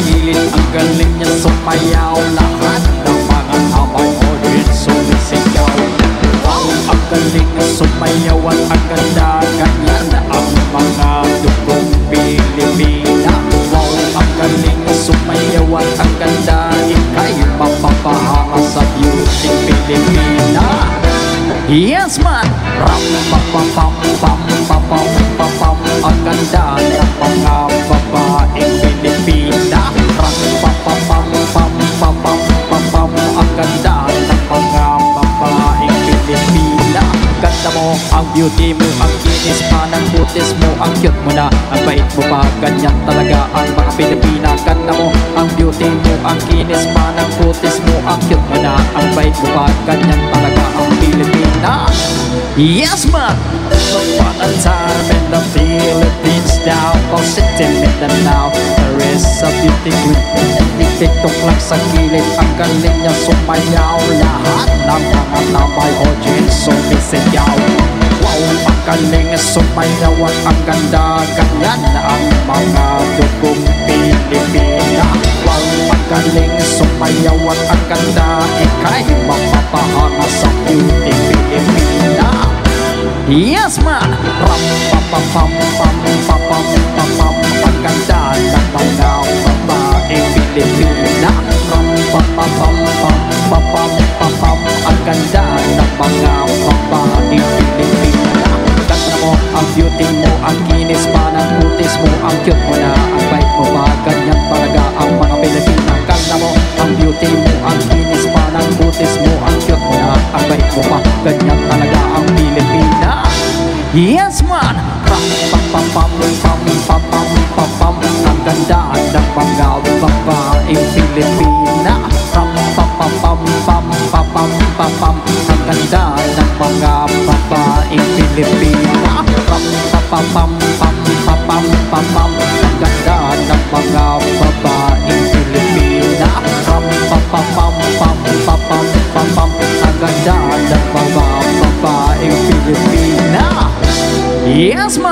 gilid. Ang galing niya sumayaw, lahat ng mga tao din sumisigaw. Wow, ang galing niya sumayaw at ang ganda, ganyan ang mga dugong Pilipina. Wow, ang galing niya sumayaw at ang ganda, ika'y mapapahanga sa beauty Pilipina. Yes man! Ram pam pam pam pam pam pam pam pam. Ang ganda ng mga babaeng Pilipina. Ram pam pam pam pam pam pam pam pam. Ang ganda ng mga babaeng Pilipina. Ganda mo, ang beauty mo, ang kinis pa ng butis mo, ang cute mo na, ang bait mo pa, ganyan talaga ang mga Pilipina. Ganda mo, ang beauty mo, ang kinis pa ng butis mo, ang cute mo na, ang bait mo pa, ganyan talaga ang Pilipina. Yes man! What a time in the Philippines now, City Mindanao. There is a beauty queen, TikTok lang sa gilid. Ang galing niya sumayaw, lahat ng mga tabay audience sumisigaw. Wow, ang galing niya sumayaw at ang ganda, ganyan ang mga dugong Pilipina. Wow, ang galing niya sumayaw at ang ganda, ika'y mapapahanga sa beauty Pilipina. Yes man! Ram pam pam pam pam pam pam pam pam. Ang ganda ng mga babaeng Pilipina. Ram pam pam pam pam pam pam pam pam. Ang ganda ng mga babaeng Pilipina. Ganda mo, ang beauty mo, ang kinis pa ng butis mo, ang cute mo na, ang bait mo pa, ganyan talaga ang mga Pilipina. Ganda mo, ang beauty mo, ang kinis pa ng butis mo, ang cute mo na, ang bait mo pa, ganyan talaga ang Pilipina. Yes man! Pam pam pam pam pam pam pam pam pam. Ang ganda ng mga babaeng Pilipina. Pam pam pam pam pam pam pam pam pam. Ang ganda ng mga babaeng Pilipina. Pam pam pam pam pam pam pam pam. Ang ganda ng mga babaeng Pilipina. Pam pam pam pam pam pam pam pam. Ang ganda ng mga babaeng Pilipina. Yes man!